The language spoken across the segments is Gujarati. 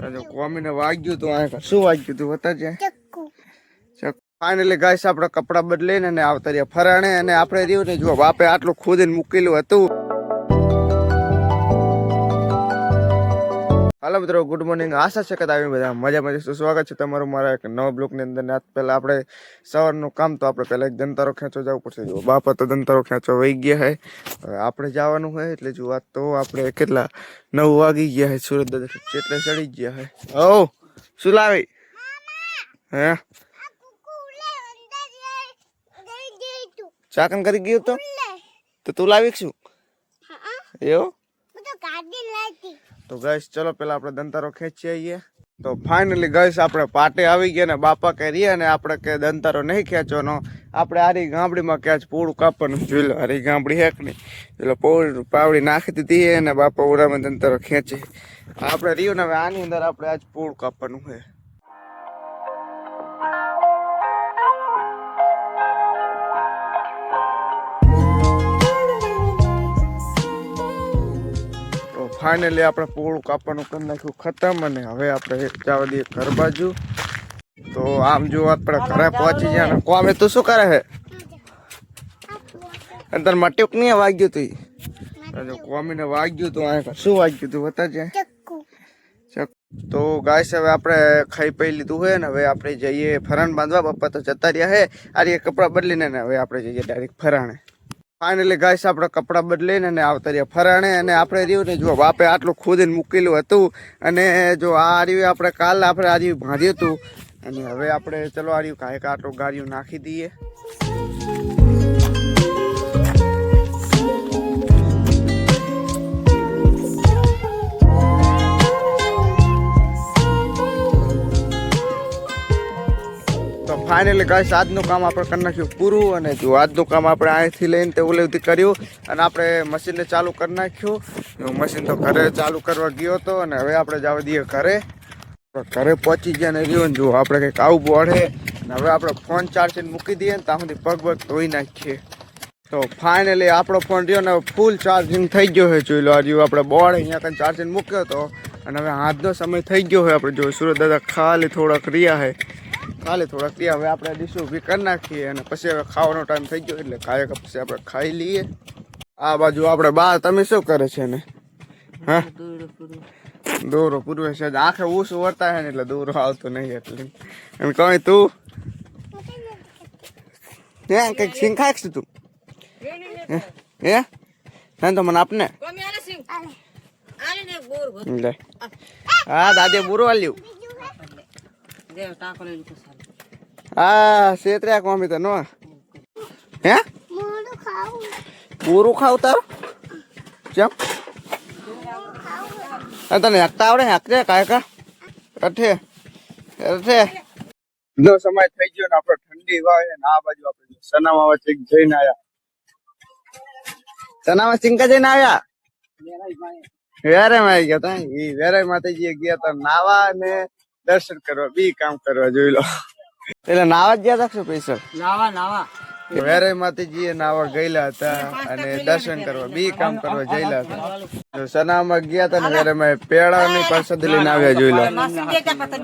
કોમીને વાગ્યું તું આ શું વાગ્યું તું બતાજે. ફાઇનલી ગાઈસ આપણે કપડા બદલીને ને આવતા રહ્યા ફરાણે અને આપણે રહ્યું ને જો બાપે આટલું ખોદીને મૂકેલું હતું. હાલો મિત્રો, ગુડ મોર્નિંગ. આશા છે કે તમે બધા મજામાં જશો. સ્વાગત છે તમારું મારા એક નવા બ્લોગની અંદર. આજ પહેલા આપણે સવારનું કામ તો આપણે પહેલા એક દંતારો ખેંચવા જવું પડશે. જો બાપા તો દંતારો ખેંચવા વહી ગયા હે. હવે આપણે જવાનું હોય એટલે જો વાત તો આપણે કેટલા 9 વાગી ગયા હે. સુરત દાદા એટલે ચડી ગયા હે. ઓ શું લાવી હે ચાકન કરી ગયું તો તું લાવી શું એવું? તો ગાઈસ ચલો પેલા આપણે દંતારો ખેંચી આવીએ. તો ફાઇનલી ગાઈસ આપણે પાટે આવી ગયા ને બાપા કે રહ્યા ને આપણે કે દંતારો નહીં ખેંચવાનો, આપણે આરી ગામડીમાં ક્યાં પૂળું કાપવાનું જોઈ લો. આરી ગામડી હેક નહીં એટલે પૂળ પાવડી નાખી દીધી અને બાપા ઉડામાં દંતારો ખેંચે. આપણે રહ્યું ને હવે આની અંદર આપણે આજ પૂળ કાપવાનું છે. ફાઇનલી આપણે પૂળું કાપવાનું કરી નાખ્યું ખતમ અને હવે આપણે જવા દઈએ ઘર બાજુ. તો આમ જો આપણે ઘરે પહોંચી ગયા. કોમે તું શું કરે છે? અંદર મટ્યુક નહીં વાગ્યું તું કોમીને વાગ્યું તું આ શું વાગ્યું તું બતાજે. તો ગાઈસ હવે આપણે ખાઈ પી લીધું હોય ને હવે આપણે જઈએ ફરાણ બાંધવા. પપ્પા તો જતા રહ્યા હે આ કપડાં બદલીને ને હવે આપણે જઈએ ડાયરેક્ટ ફરાણે. ફાઇનલી ગાઈસ આપણે કપડાં બદલીને ને આવતા રહ્યા ફરાણે અને આપણે રહ્યું ને જો બાપે આટલું ખોદીને મૂકેલું હતું અને જો આ રહ્યું આપણે કાલ આપણે આ રહ્યું ભાંધ્યું હતું અને હવે આપણે ચલો આ રહ્યું કાંઈક આટલું ગાડીઓ નાખી દઈએ. ફાઇનલી ગાઈસ આજનું કામ આપણે કરી નાખ્યું પૂરું અને જો આજનું કામ આપણે અહીંથી લઈને તે ઓલેથી કર્યું અને આપણે મશીનને ચાલુ કરી નાખ્યું. મશીન તો ઘરે ચાલુ કરવા ગયો હતો અને હવે આપણે જવા દઈએ ઘરે. ઘરે પહોંચી ગયા ને રહ્યું ને જો આપણે કંઈક આવું બોડે અને હવે આપણે ફોન ચાર્જિંગ મૂકી દઈએ ને ત્યાં સુધી પગ ધોઈ નાખીએ. તો ફાઇનલી આપણો ફોન રહ્યો ને ફૂલ ચાર્જિંગ થઈ ગયો હોય. જોઈ લો હજુ આપણે બોર્ડ અહીંયા કંઈ ચાર્જિંગ મૂક્યો હતો અને હવે હાથનો સમય થઈ ગયો હોય. આપણે જો સુરત દાદા ખાલી થોડાક રહ્યા છે હવે આપણે ડીશ ઊભી કરી નાખીએ અને પછી હવે ખાવાનો ટાઈમ થઈ ગયો એટલે કાંઈક પછી આપણે ખાઈ લઈએ. આ બાજુ આપણે બા તમે શું કરે છે ને? હા દોરો પૂરવે છે. આંખે ઊસ વરતા છે ને એટલે દોરો આવતો નહીં એટલે એમ કહે તું હે કંઈક શીખાય છે તું હે ના તો મને આપને હા દાદે બુરો આલ્યું હા શેતર્યા કોમી તો નો હે પૂરું ખાવ તારું ચમ તને હકતા આવડે હકતે કાયકા અઠે નો સમય થઈ ગયો ને આપણે ઠંડી વાય ને આ બાજુ આપણે સનામાં વચ્ચે જઈને આવ્યા. સનામાં સિંકા જઈને આવ્યા વેરાઈ માં આવી ગયા તા. એ વેરાઈ માતાજી ગયા તા નાવા ને દર્શન કરવા બી કામ કરવા જોઈ લો. એટલે નાવા જ ગયા હતા પૈસા નાવા વેરાઈ માતાજી નાવા ગયેલા હતા અને દર્શન કરવા બી કામ કરવા જયેલા હતા. સનામાં ગયા હતા ને વેરાઈ પેડા ની પરસાદી લઈને આવ્યા જોઈ લો.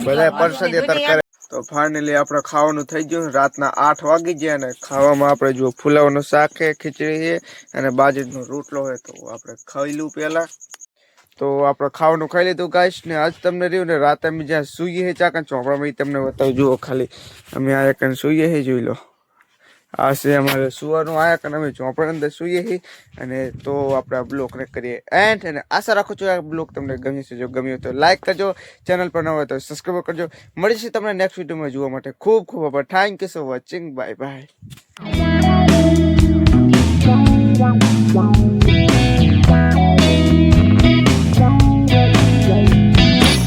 બધા પરસાદી કરે. તો ફાઇનલી આપણે ખાવાનું થઈ ગયું. રાતના 8 વાગી ગયા અને ખાવામાં આપણે જો ફુલાવાનું શાક છે, ખીચડી છે અને બાજરીનો રોટલો હોય તો આપણે ખાઈ લઉં પેલા. તો આપણે ખાવાનું ખાઈ લીધું ગાઈસ ને આજ તમને રહ્યું ને રાતે અમે જ્યાં સૂઈએ છે ચાકન ચોપડામાં તમને બતાવું. જુઓ ખાલી અમે આ કન સૂઈએ છે જોઈ લો. આ છે અમારે સુવાનું આયા કન અમે ચોપડા અંદર સૂઈએ છીએ અને તો આપણે આ બ્લોગને કરીએ એન્ડ અને આશા રાખું છું આ બ્લોગ તમને ગમ્યો છે. જો ગમ્યો તો લાઈક કરજો, ચેનલ પર ન હોય તો સબસ્ક્રાઈબ કરજો. મળીશું તમને નેક્સ્ટ વિડીયોમાં જોવા માટે. ખૂબ ખૂબ આભાર. Thank you so watching. Bye bye.